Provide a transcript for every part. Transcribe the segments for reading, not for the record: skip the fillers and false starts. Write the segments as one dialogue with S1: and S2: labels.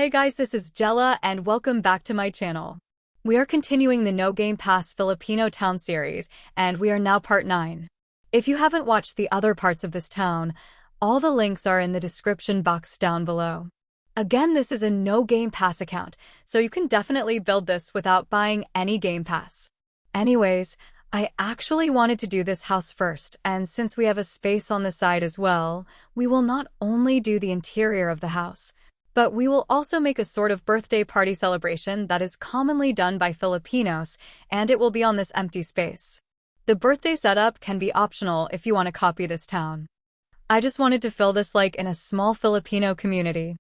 S1: Hey guys, this is Jella and welcome back to my channel. We are continuing the No Game Pass Filipino Town series, and we are now part 9. If you haven't watched the other parts of this town, all the links are in the description box down below. Again, this is a No Game Pass account, so you can definitely build this without buying any Game Pass. Anyways, I actually wanted to do this house first, and since we have a space on the side as well, we will not only do the interior of the house, but we will also make a sort of birthday party celebration that is commonly done by Filipinos, and it will be on this empty space. The birthday setup can be optional if you want to copy this town. I just wanted to fill this like in a small Filipino community.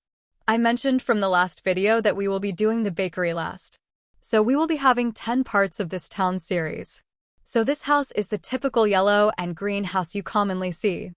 S1: I mentioned from the last video that we will be doing the bakery last. So we will be having 10 parts of this town series. So this house is the typical yellow and green house you commonly see.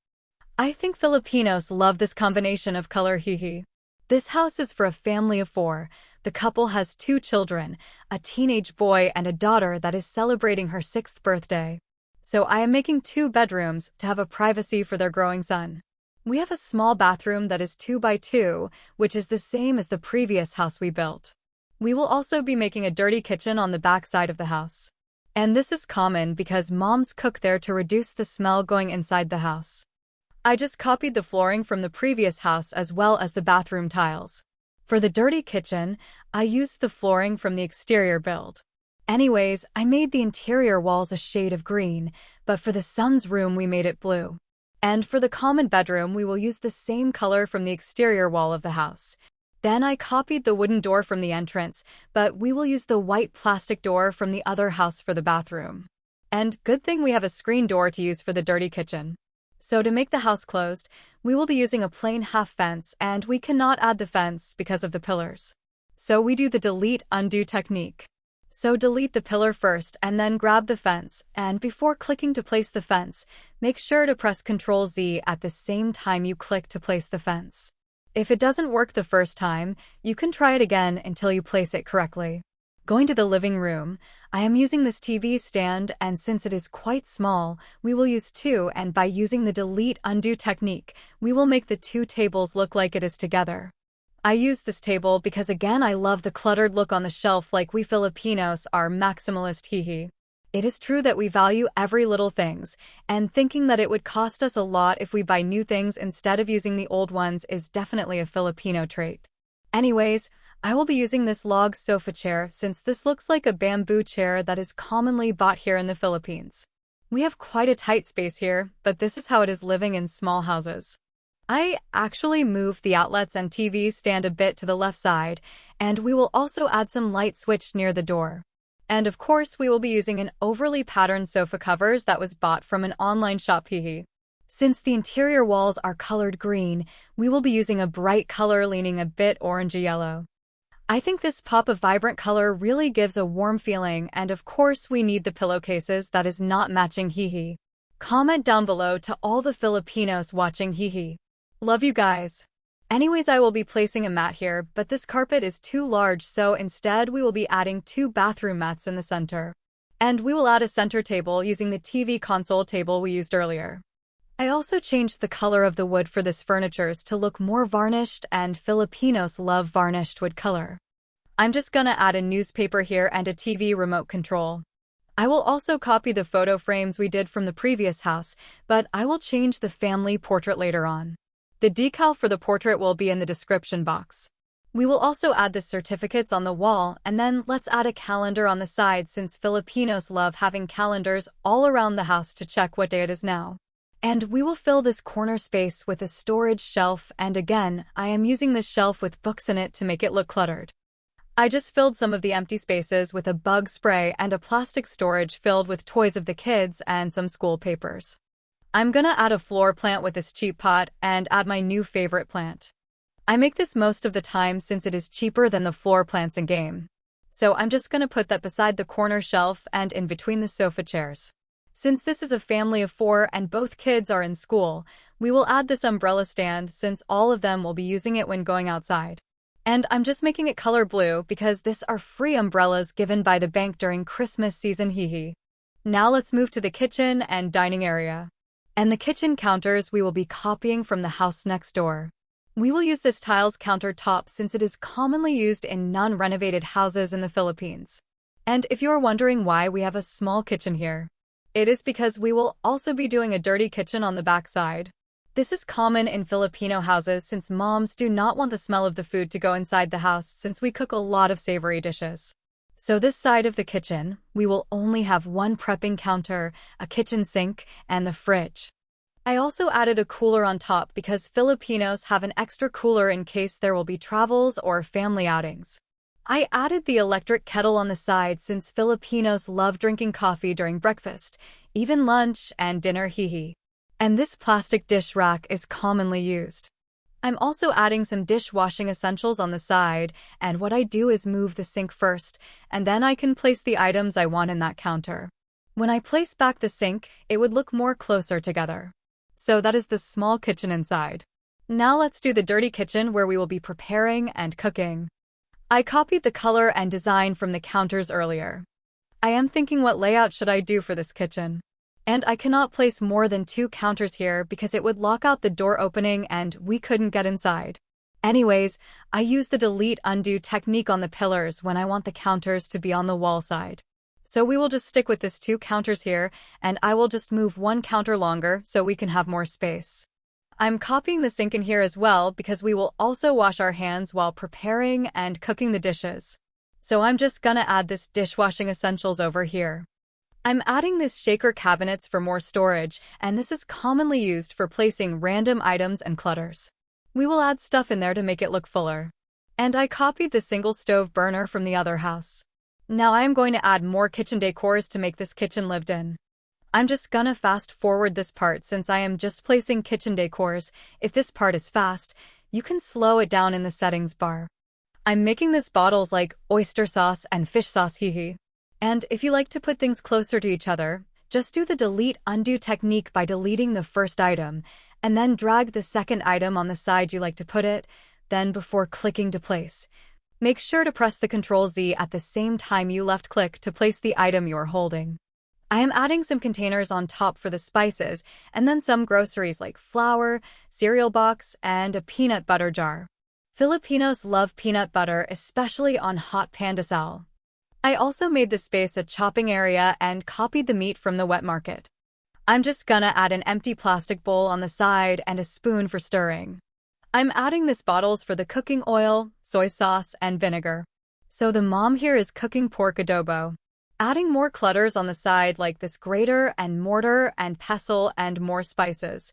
S1: I think Filipinos love this combination of color, hehe. This house is for a family of 4. The couple has 2 children, a teenage boy and a daughter that is celebrating her 6th birthday. So I am making 2 bedrooms to have a privacy for their growing son. We have a small bathroom that is 2 by 2, which is the same as the previous house we built. We will also be making a dirty kitchen on the back side of the house. And this is common because moms cook there to reduce the smell going inside the house. I just copied the flooring from the previous house as well as the bathroom tiles. For the dirty kitchen, I used the flooring from the exterior build. Anyways, I made the interior walls a shade of green, but for the son's room we made it blue. And for the common bedroom we will use the same color from the exterior wall of the house. Then I copied the wooden door from the entrance, but we will use the white plastic door from the other house for the bathroom. And good thing we have a screen door to use for the dirty kitchen. So to make the house closed, we will be using a plain half fence, and we cannot add the fence because of the pillars. So we do the delete undo technique. So delete the pillar first and then grab the fence, and before clicking to place the fence, make sure to press Ctrl Z at the same time you click to place the fence. If it doesn't work the first time, you can try it again until you place it correctly. Going to the living room, I am using this TV stand, and since it is quite small, we will use 2, and by using the delete undo technique, we will make the 2 tables look like it is together. I use this table because again I love the cluttered look on the shelf, like we Filipinos are maximalist, hehe. It is true that we value every little things, and thinking that it would cost us a lot if we buy new things instead of using the old ones is definitely a Filipino trait. Anyways, I will be using this log sofa chair since this looks like a bamboo chair that is commonly bought here in the Philippines. We have quite a tight space here, but this is how it is living in small houses. I actually moved the outlets and TV stand a bit to the left side, and we will also add some light switch near the door. And of course, we will be using an overly patterned sofa covers that was bought from an online shop, hehe. Since the interior walls are colored green, we will be using a bright color leaning a bit orangey yellow. I think this pop of vibrant color really gives a warm feeling, and of course we need the pillowcases that is not matching, hehe. Comment down below to all the Filipinos watching, hehe. Love you guys. Anyways, I will be placing a mat here, but this carpet is too large, so instead we will be adding 2 bathroom mats in the center. And we will add a center table using the TV console table we used earlier. I also changed the color of the wood for this furniture to look more varnished, and Filipinos love varnished wood color. I'm just gonna add a newspaper here and a TV remote control. I will also copy the photo frames we did from the previous house, but I will change the family portrait later on. The decal for the portrait will be in the description box. We will also add the certificates on the wall, and then let's add a calendar on the side since Filipinos love having calendars all around the house to check what day it is now. And we will fill this corner space with a storage shelf, and again, I am using this shelf with books in it to make it look cluttered. I just filled some of the empty spaces with a bug spray and a plastic storage filled with toys of the kids and some school papers. I'm gonna add a floor plant with this cheap pot and add my new favorite plant. I make this most of the time since it is cheaper than the floor plants in game. So I'm just gonna put that beside the corner shelf and in between the sofa chairs. Since this is a family of 4 and both kids are in school, we will add this umbrella stand since all of them will be using it when going outside. And I'm just making it color blue because these are free umbrellas given by the bank during Christmas season, hehe. Now let's move to the kitchen and dining area. And the kitchen counters we will be copying from the house next door. We will use this tiles countertop since it is commonly used in non-renovated houses in the Philippines. And if you are wondering why we have a small kitchen here, it is because we will also be doing a dirty kitchen on the backside. This is common in Filipino houses since moms do not want the smell of the food to go inside the house since we cook a lot of savory dishes. So this side of the kitchen, we will only have one prepping counter, a kitchen sink, and the fridge. I also added a cooler on top because Filipinos have an extra cooler in case there will be travels or family outings. I added the electric kettle on the side since Filipinos love drinking coffee during breakfast, even lunch and dinner And this plastic dish rack is commonly used. I'm also adding some dishwashing essentials on the side, and what I do is move the sink first, and then I can place the items I want in that counter. When I place back the sink, it would look more closer together. So that is the small kitchen inside. Now let's do the dirty kitchen where we will be preparing and cooking. I copied the color and design from the counters earlier. I am thinking what layout should I do for this kitchen. And I cannot place more than 2 counters here because it would lock out the door opening and we couldn't get inside. Anyways, I use the delete undo technique on the pillars when I want the counters to be on the wall side. So we will just stick with this 2 counters here, and I will just move 1 counter longer so we can have more space. I'm copying the sink in here as well because we will also wash our hands while preparing and cooking the dishes. So I'm just gonna add this dishwashing essentials over here. I'm adding this shaker cabinets for more storage, and this is commonly used for placing random items and clutters. We will add stuff in there to make it look fuller. And I copied the single stove burner from the other house. Now I am going to add more kitchen decors to make this kitchen lived in. I'm just gonna fast forward this part since I am just placing kitchen decors. If this part is fast, you can slow it down in the settings bar. I'm making this bottles like oyster sauce and fish sauce And if you like to put things closer to each other, just do the delete undo technique by deleting the first item, and then drag the second item on the side you like to put it, then before clicking to place. Make sure to press the Ctrl Z at the same time you left click to place the item you are holding. I am adding some containers on top for the spices, and then some groceries like flour, cereal box, and a peanut butter jar. Filipinos love peanut butter, especially on hot pandesal. I also made the space a chopping area and copied the meat from the wet market. I'm just gonna add an empty plastic bowl on the side and a spoon for stirring. I'm adding this bottles for the cooking oil, soy sauce, and vinegar. So the mom here is cooking pork adobo. Adding more clutters on the side like this grater and mortar and pestle and more spices.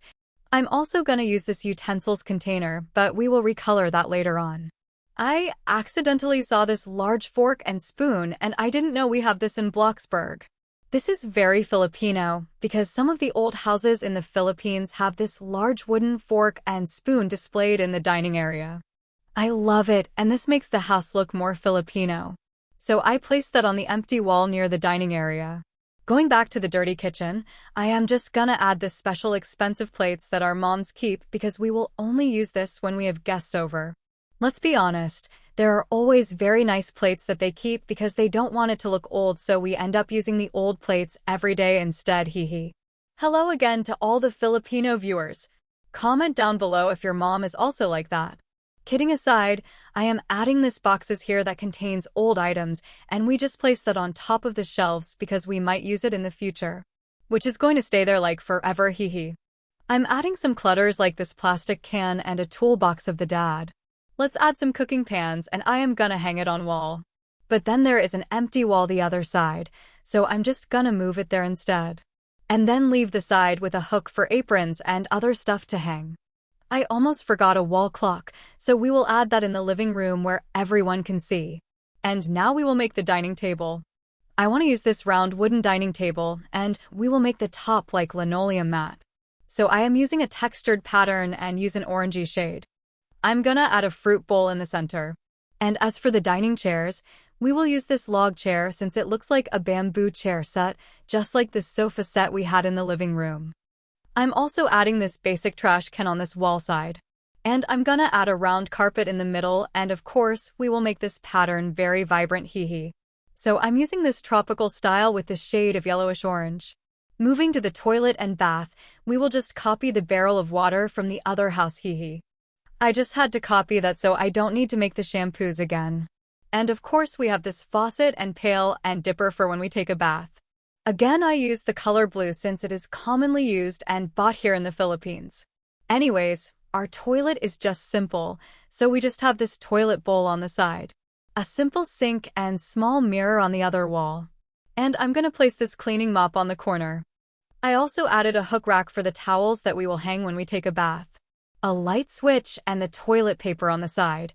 S1: I'm also gonna use this utensils container, but we will recolor that later on. I accidentally saw this large fork and spoon, and I didn't know we have this in Bloxburg. This is very Filipino because some of the old houses in the Philippines have this large wooden fork and spoon displayed in the dining area. I love it, and this makes the house look more Filipino. So I placed that on the empty wall near the dining area. Going back to the dirty kitchen, I am just gonna add this special expensive plates that our moms keep because we will only use this when we have guests over. Let's be honest, there are always very nice plates that they keep because they don't want it to look old, so we end up using the old plates every day instead, Hello again to all the Filipino viewers. Comment down below if your mom is also like that. Kidding aside, I am adding this boxes here that contains old items, and we just place that on top of the shelves because we might use it in the future. Which is going to stay there like forever, I'm adding some clutters like this plastic can and a toolbox of the dad. Let's add some cooking pans, and I am gonna hang it on wall. But then there is an empty wall the other side, so I'm just gonna move it there instead. And then leave the side with a hook for aprons and other stuff to hang. I almost forgot a wall clock, so we will add that in the living room where everyone can see. And now we will make the dining table. I want to use this round wooden dining table, and we will make the top like linoleum mat. So I am using a textured pattern and use an orangey shade. I'm gonna add a fruit bowl in the center. And as for the dining chairs, we will use this log chair since it looks like a bamboo chair set, just like the sofa set we had in the living room. I'm also adding this basic trash can on this wall side. And I'm gonna add a round carpet in the middle, and of course, we will make this pattern very vibrant, So I'm using this tropical style with the shade of yellowish orange. Moving to the toilet and bath, we will just copy the barrel of water from the other house, I just had to copy that so I don't need to make the shampoos again. And of course we have this faucet and pail and dipper for when we take a bath. Again, I used the color blue since it is commonly used and bought here in the Philippines. Anyways, our toilet is just simple, so we just have this toilet bowl on the side, a simple sink and small mirror on the other wall. And I'm gonna place this cleaning mop on the corner. I also added a hook rack for the towels that we will hang when we take a bath, a light switch, and the toilet paper on the side.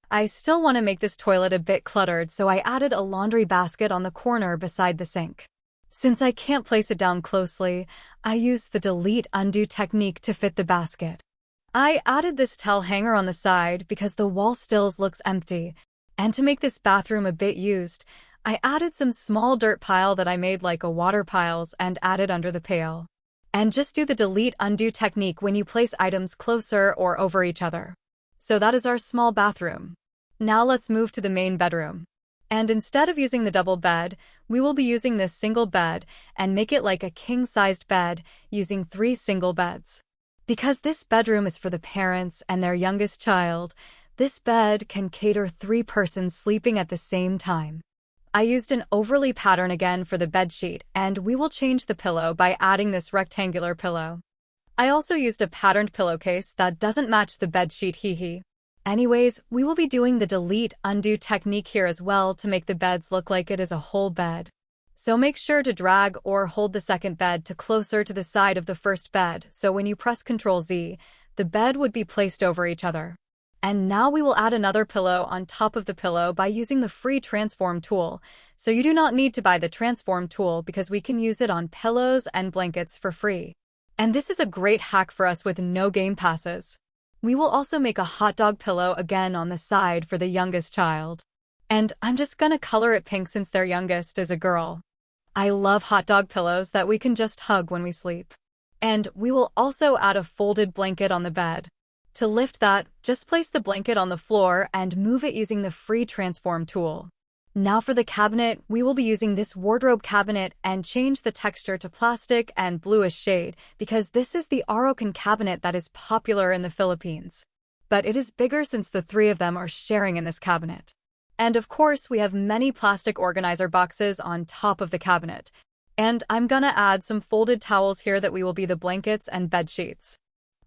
S1: I still want to make this toilet a bit cluttered, so I added a laundry basket on the corner beside the sink. Since I can't place it down closely, I used the delete-undo technique to fit the basket. I added this towel hanger on the side because the wall still looks empty, and to make this bathroom a bit used, I added some small dirt pile that I made like a water piles and added under the pail. And just do the delete-undo technique when you place items closer or over each other. So that is our small bathroom. Now let's move to the main bedroom. And instead of using the double bed, we will be using this single bed and make it like a king-sized bed using 3 single beds. Because this bedroom is for the parents and their youngest child, this bed can cater 3 persons sleeping at the same time. I used an overlay pattern again for the bedsheet, and we will change the pillow by adding this rectangular pillow. I also used a patterned pillowcase that doesn't match the bedsheet, hee. Anyways, we will be doing the delete-undo technique here as well to make the beds look like it is a whole bed. So make sure to drag or hold the second bed to closer to the side of the first bed, so when you press Ctrl-Z, the bed would be placed over each other. And now we will add another pillow on top of the pillow by using the free transform tool. So you do not need to buy the transform tool because we can use it on pillows and blankets for free. And this is a great hack for us with no game passes. We will also make a hot dog pillow again on the side for the youngest child. And I'm just gonna color it pink since their youngest is a girl. I love hot dog pillows that we can just hug when we sleep. And we will also add a folded blanket on the bed. To lift that, just place the blanket on the floor and move it using the free transform tool. Now for the cabinet, we will be using this wardrobe cabinet and change the texture to plastic and bluish shade because this is the Arakan cabinet that is popular in the Philippines. But it is bigger since the 3 of them are sharing in this cabinet. And of course, we have many plastic organizer boxes on top of the cabinet. And I'm gonna add some folded towels here that we will be the blankets and bed sheets.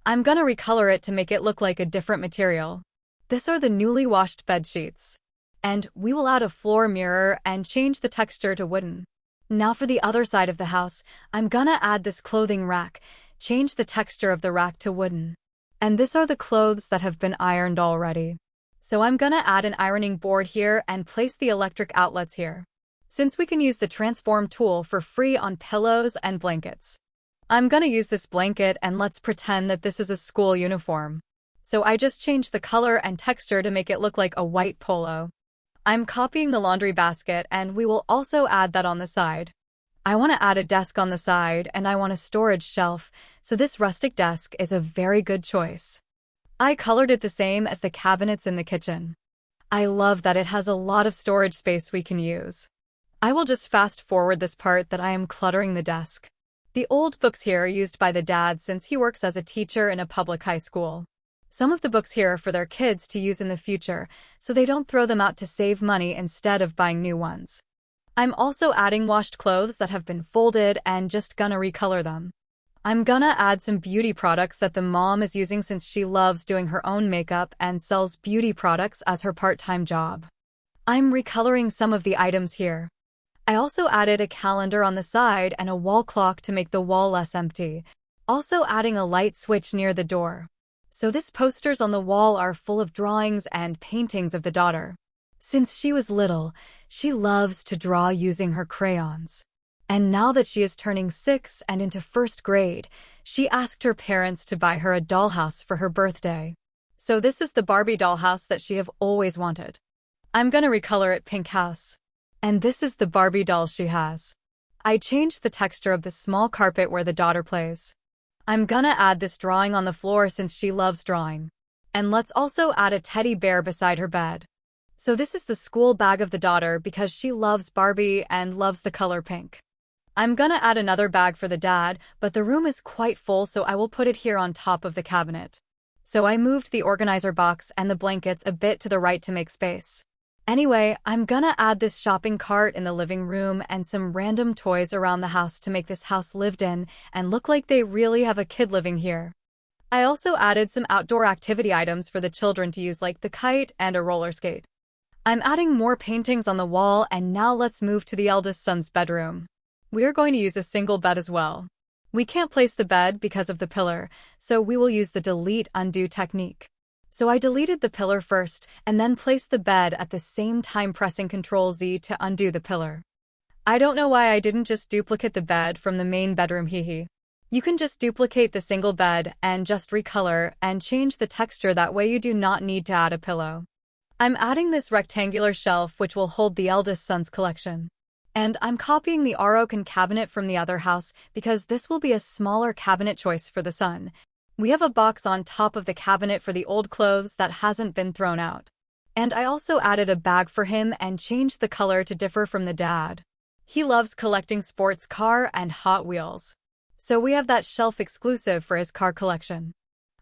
S1: I'm gonna recolor it to make it look like a different material. These are the newly washed bed sheets. And we will add a floor mirror and change the texture to wooden. Now for the other side of the house, I'm gonna add this clothing rack, change the texture of the rack to wooden. And these are the clothes that have been ironed already. So I'm gonna add an ironing board here and place the electric outlets here. Since we can use the transform tool for free on pillows and blankets. I'm gonna use this blanket and let's pretend that this is a school uniform. So I just changed the color and texture to make it look like a white polo. I'm copying the laundry basket and we will also add that on the side. I want to add a desk on the side and I want a storage shelf, so this rustic desk is a very good choice. I colored it the same as the cabinets in the kitchen. I love that it has a lot of storage space we can use. I will just fast forward this part that I am cluttering the desk. The old books here are used by the dad since he works as a teacher in a public high school. Some of the books here are for their kids to use in the future, so they don't throw them out to save money instead of buying new ones. I'm also adding washed clothes that have been folded and just gonna recolor them. I'm gonna add some beauty products that the mom is using since she loves doing her own makeup and sells beauty products as her part-time job. I'm recoloring some of the items here. I also added a calendar on the side and a wall clock to make the wall less empty, also adding a light switch near the door. So these posters on the wall are full of drawings and paintings of the daughter. Since she was little, she loves to draw using her crayons. And now that she is turning 6 and into 1st grade, she asked her parents to buy her a dollhouse for her birthday. So this is the Barbie dollhouse that she have always wanted. I'm gonna recolor it pink house. And this is the Barbie doll she has. I changed the texture of the small carpet where the daughter plays. I'm gonna add this drawing on the floor since she loves drawing. And let's also add a teddy bear beside her bed. So this is the school bag of the daughter because she loves Barbie and loves the color pink. I'm gonna add another bag for the dad, but the room is quite full so I will put it here on top of the cabinet. So I moved the organizer box and the blankets a bit to the right to make space. Anyway, I'm gonna add this shopping cart in the living room and some random toys around the house to make this house lived in and look like they really have a kid living here. I also added some outdoor activity items for the children to use like the kite and a roller skate. I'm adding more paintings on the wall, and now let's move to the eldest son's bedroom. We're going to use a single bed as well. We can't place the bed because of the pillar, so we will use the delete-undo technique. So I deleted the pillar first and then placed the bed at the same time pressing Ctrl-Z to undo the pillar. I don't know why I didn't just duplicate the bed from the main bedroom, hehe. You can just duplicate the single bed and just recolor and change the texture, that way you do not need to add a pillow. I'm adding this rectangular shelf which will hold the eldest son's collection. And I'm copying the Arokan cabinet from the other house because this will be a smaller cabinet choice for the son. We have a box on top of the cabinet for the old clothes that hasn't been thrown out. And I also added a bag for him and changed the color to differ from the dad. He loves collecting sports car and Hot Wheels. So we have that shelf exclusive for his car collection.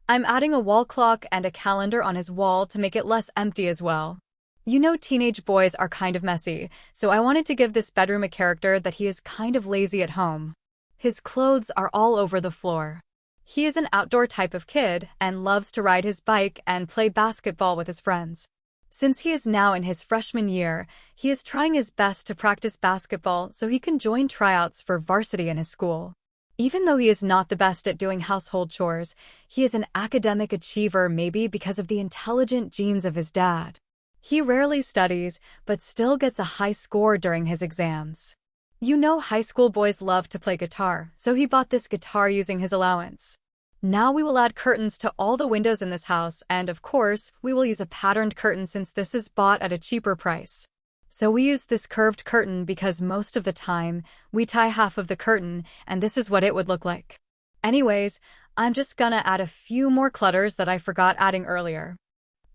S1: I'm adding a wall clock and a calendar on his wall to make it less empty as well. You know, teenage boys are kind of messy, so I wanted to give this bedroom a character that he is kind of lazy at home. His clothes are all over the floor. He is an outdoor type of kid and loves to ride his bike and play basketball with his friends. Since he is now in his freshman year, he is trying his best to practice basketball so he can join tryouts for varsity in his school. Even though he is not the best at doing household chores, he is an academic achiever, maybe because of the intelligent genes of his dad. He rarely studies, but still gets a high score during his exams. You know, high school boys love to play guitar, so he bought this guitar using his allowance. Now we will add curtains to all the windows in this house, and of course, we will use a patterned curtain since this is bought at a cheaper price. So we use this curved curtain because most of the time, we tie half of the curtain, and this is what it would look like. Anyways, I'm just gonna add a few more clutters that I forgot adding earlier.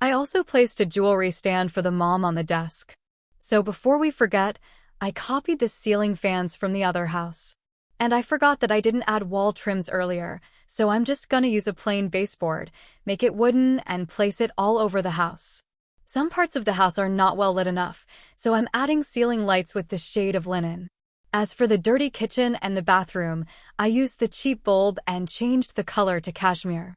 S1: I also placed a jewelry stand for the mom on the desk. So before we forget, I copied the ceiling fans from the other house. And I forgot that I didn't add wall trims earlier, so I'm just gonna use a plain baseboard, make it wooden, and place it all over the house. Some parts of the house are not well lit enough, so I'm adding ceiling lights with the shade of linen. As for the dirty kitchen and the bathroom, I used the cheap bulb and changed the color to cashmere.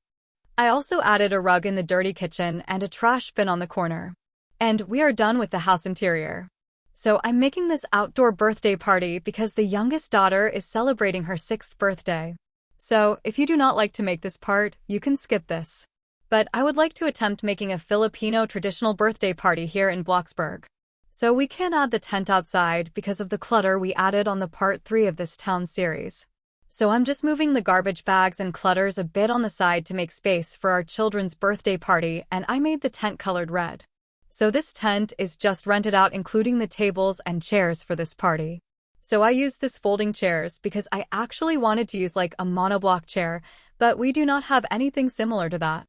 S1: I also added a rug in the dirty kitchen and a trash bin on the corner. And we are done with the house interior. So I'm making this outdoor birthday party because the youngest daughter is celebrating her 6th birthday. So if you do not like to make this part, you can skip this. But I would like to attempt making a Filipino traditional birthday party here in Bloxburg. So we can't add the tent outside because of the clutter we added on the part 3 of this town series. So I'm just moving the garbage bags and clutters a bit on the side to make space for our children's birthday party, and I made the tent colored red. So this tent is just rented out, including the tables and chairs for this party. So I used this folding chairs because I actually wanted to use like a monoblock chair, but we do not have anything similar to that.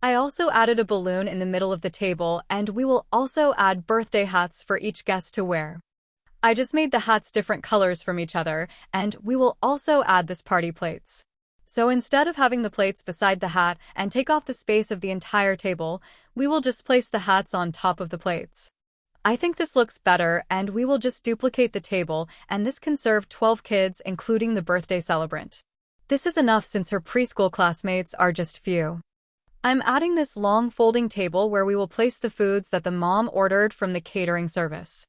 S1: I also added a balloon in the middle of the table, and we will also add birthday hats for each guest to wear. I just made the hats different colors from each other, and we will also add this party plates. So instead of having the plates beside the hat and take off the space of the entire table, we will just place the hats on top of the plates. I think this looks better, and we will just duplicate the table, and this can serve 12 kids, including the birthday celebrant. This is enough since her preschool classmates are just few. I'm adding this long folding table where we will place the foods that the mom ordered from the catering service.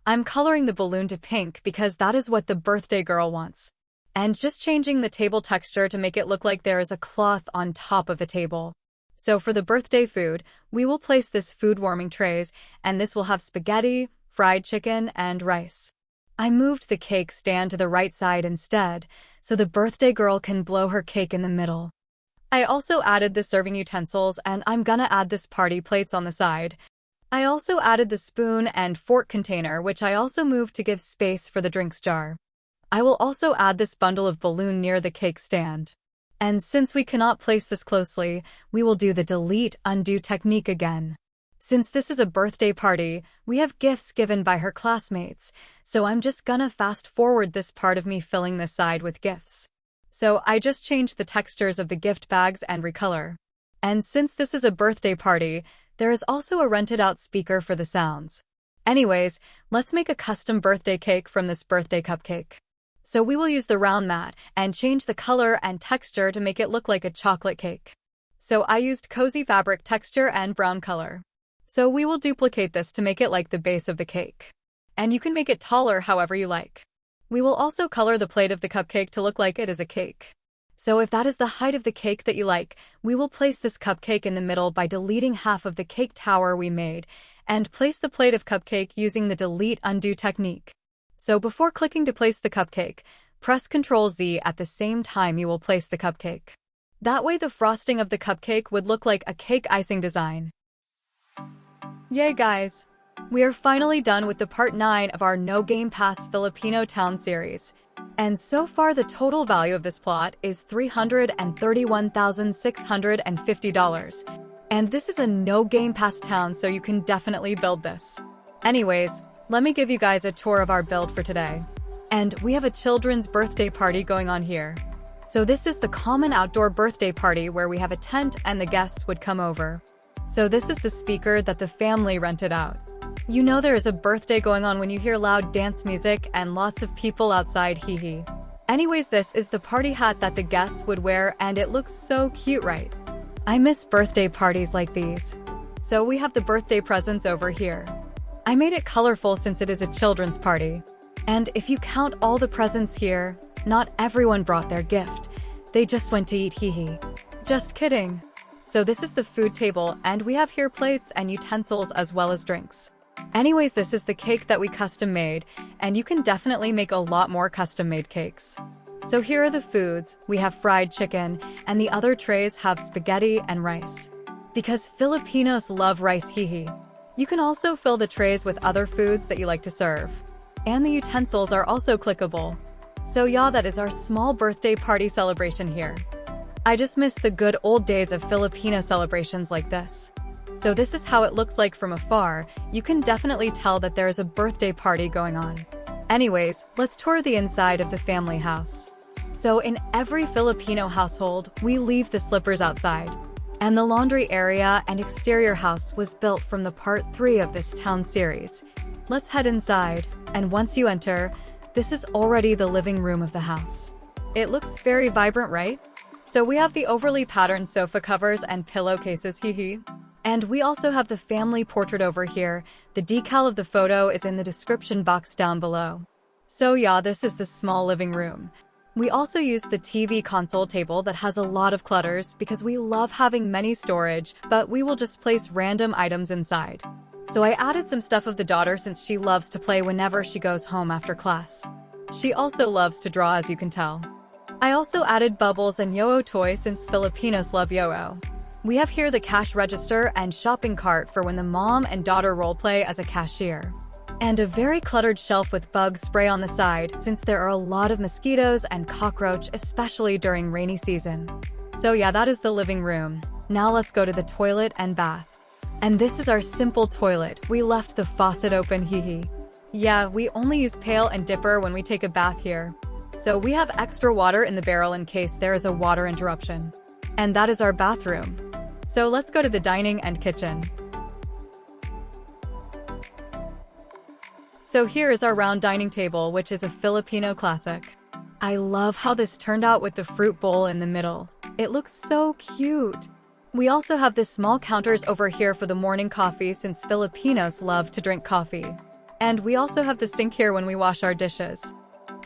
S1: I'm coloring the balloon to pink because that is what the birthday girl wants. And just changing the table texture to make it look like there is a cloth on top of the table. So for the birthday food, we will place this food warming trays, and this will have spaghetti, fried chicken, and rice. I moved the cake stand to the right side instead, so the birthday girl can blow her cake in the middle. I also added the serving utensils, and I'm gonna add this party plates on the side. I also added the spoon and fork container, which I also moved to give space for the drinks jar. I will also add this bundle of balloon near the cake stand. And since we cannot place this closely, we will do the delete-undo technique again. Since this is a birthday party, we have gifts given by her classmates, so I'm just gonna fast forward this part of me filling this side with gifts. So I just changed the textures of the gift bags and recolor. And since this is a birthday party, there is also a rented-out speaker for the sounds. Anyways, let's make a custom birthday cake from this birthday cupcake. So we will use the round mat and change the color and texture to make it look like a chocolate cake. So I used cozy fabric texture and brown color. So we will duplicate this to make it like the base of the cake. And you can make it taller however you like. We will also color the plate of the cupcake to look like it is a cake. So if that is the height of the cake that you like, we will place this cupcake in the middle by deleting half of the cake tower we made, and place the plate of cupcake using the delete undo technique. So before clicking to place the cupcake, press Ctrl Z at the same time you will place the cupcake. That way the frosting of the cupcake would look like a cake icing design. Yay guys! We are finally done with the part 9 of our No Gamepass Filipino Town series. And so far the total value of this plot is $331,650. And this is a no Gamepass town, so you can definitely build this. Anyways, let me give you guys a tour of our build for today. And we have a children's birthday party going on here. So this is the common outdoor birthday party where we have a tent and the guests would come over. So this is the speaker that the family rented out. You know there is a birthday going on when you hear loud dance music and lots of people outside, hee hee. Anyways, this is the party hat that the guests would wear and it looks so cute, right? I miss birthday parties like these. So we have the birthday presents over here. I made it colorful since it is a children's party. And if you count all the presents here, not everyone brought their gift. They just went to eat, hee hee. Just kidding. So this is the food table and we have here plates and utensils as well as drinks. Anyways, this is the cake that we custom made, and you can definitely make a lot more custom made cakes. So here are the foods. We have fried chicken, and the other trays have spaghetti and rice. Because Filipinos love rice, hee hee. You can also fill the trays with other foods that you like to serve. And the utensils are also clickable. So yeah, that is our small birthday party celebration here. I just miss the good old days of Filipino celebrations like this. So this is how it looks like from afar. You can definitely tell that there is a birthday party going on. Anyways, let's tour the inside of the family house. So in every Filipino household, we leave the slippers outside. And the laundry area and exterior house was built from the part 3 of this town series. Let's head inside, and once you enter, this is already the living room of the house. It looks very vibrant, right? So we have the overly patterned sofa covers and pillowcases, hee hee. And we also have the family portrait over here. The decal of the photo is in the description box down below. So yeah, this is the small living room. We also use the TV console table that has a lot of clutters because we love having many storage, but we will just place random items inside. So I added some stuff of the daughter since she loves to play whenever she goes home after class. She also loves to draw, as you can tell. I also added bubbles and yo-yo toys since Filipinos love yo-yo. We have here the cash register and shopping cart for when the mom and daughter roleplay as a cashier. And a very cluttered shelf with bug spray on the side since there are a lot of mosquitoes and cockroach, especially during rainy season. So yeah, that is the living room. Now let's go to the toilet and bath. And this is our simple toilet. We left the faucet open, hee hee. Yeah, we only use pail and dipper when we take a bath here. So we have extra water in the barrel in case there is a water interruption. And that is our bathroom. So let's go to the dining and kitchen. So here is our round dining table, which is a Filipino classic. I love how this turned out with the fruit bowl in the middle. It looks so cute. We also have the small counters over here for the morning coffee since Filipinos love to drink coffee. And we also have the sink here when we wash our dishes.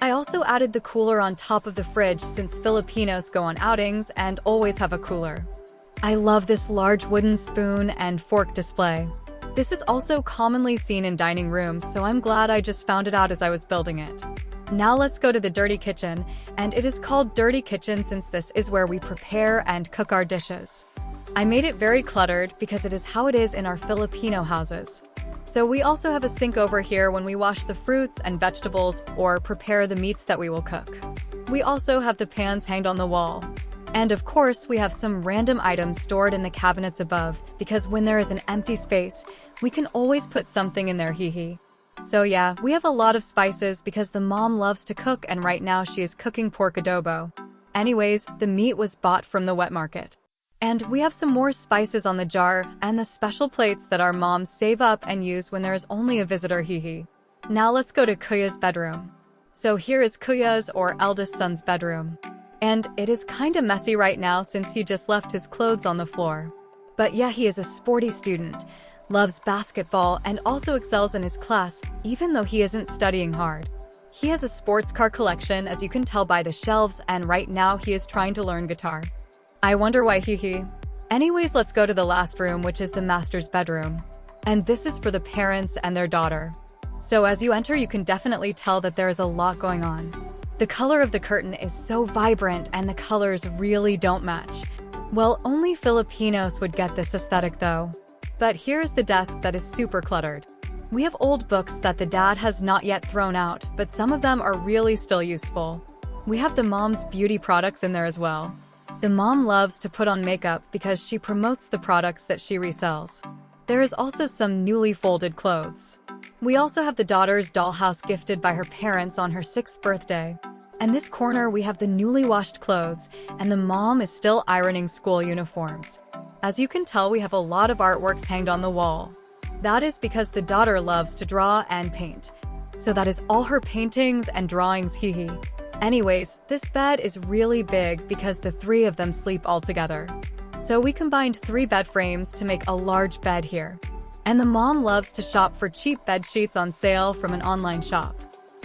S1: I also added the cooler on top of the fridge since Filipinos go on outings and always have a cooler. I love this large wooden spoon and fork display. This is also commonly seen in dining rooms, so I'm glad I just found it out as I was building it. Now let's go to the dirty kitchen, and it is called Dirty Kitchen since this is where we prepare and cook our dishes. I made it very cluttered because it is how it is in our Filipino houses. So we also have a sink over here when we wash the fruits and vegetables or prepare the meats that we will cook. We also have the pans hanged on the wall. And of course, we have some random items stored in the cabinets above because when there is an empty space, we can always put something in there, hee hee. So yeah, we have a lot of spices because the mom loves to cook and right now she is cooking pork adobo. Anyways, the meat was bought from the wet market. And we have some more spices on the jar and the special plates that our moms save up and use when there is only a visitor, hee. Now let's go to Kuya's bedroom. So here is Kuya's or eldest son's bedroom. And it is kinda messy right now since he just left his clothes on the floor. But yeah, he is a sporty student, loves basketball, and also excels in his class, even though he isn't studying hard. He has a sports car collection, as you can tell by the shelves, and right now he is trying to learn guitar. I wonder why, hee. Anyways, let's go to the last room, which is the master's bedroom. And this is for the parents and their daughter. So as you enter, you can definitely tell that there is a lot going on. The color of the curtain is so vibrant and the colors really don't match. Well, only Filipinos would get this aesthetic though. But here's the desk that is super cluttered. We have old books that the dad has not yet thrown out, but some of them are really still useful. We have the mom's beauty products in there as well. The mom loves to put on makeup because she promotes the products that she resells. There is also some newly folded clothes. We also have the daughter's dollhouse gifted by her parents on her 6th birthday. And this corner we have the newly washed clothes, and the mom is still ironing school uniforms. As you can tell, we have a lot of artworks hanged on the wall. That is because the daughter loves to draw and paint. So that is all her paintings and drawings, hee. Anyways, this bed is really big because the 3 of them sleep all together. So we combined 3 bed frames to make a large bed here. And the mom loves to shop for cheap bed sheets on sale from an online shop.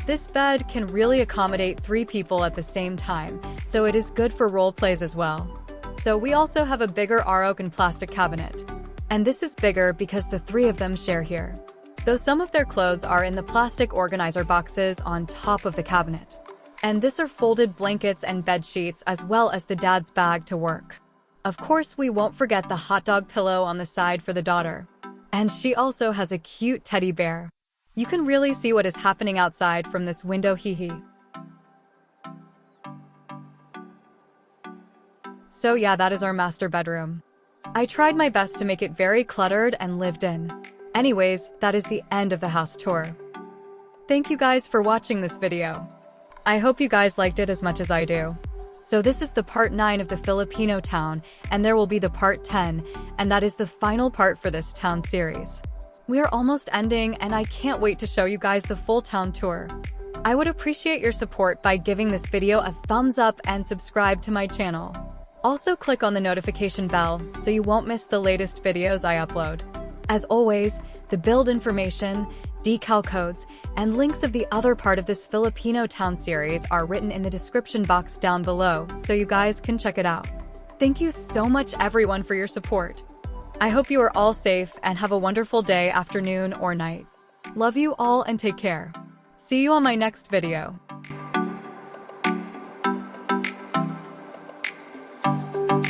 S1: This bed can really accommodate 3 people at the same time, so it is good for role plays as well. So we also have a bigger oak and plastic cabinet. And this is bigger because the 3 of them share here. Though some of their clothes are in the plastic organizer boxes on top of the cabinet. And this are folded blankets and bed sheets as well as the dad's bag to work. Of course, we won't forget the hot dog pillow on the side for the daughter. And she also has a cute teddy bear. You can really see what is happening outside from this window, hee. So yeah, that is our master bedroom. I tried my best to make it very cluttered and lived in. Anyways, that is the end of the house tour. Thank you guys for watching this video. I hope you guys liked it as much as I do. So this is the part 9 of the Filipino town, and there will be the part 10, and that is the final part for this town series. We are almost ending, and I can't wait to show you guys the full town tour. I would appreciate your support by giving this video a thumbs up and subscribe to my channel. Also click on the notification bell so you won't miss the latest videos I upload. As always, the build information, decal codes, and links of the other part of this Filipino town series are written in the description box down below, so you guys can check it out. Thank you so much everyone for your support. I hope you are all safe and have a wonderful day, afternoon, or night. Love you all and take care. See you on my next video.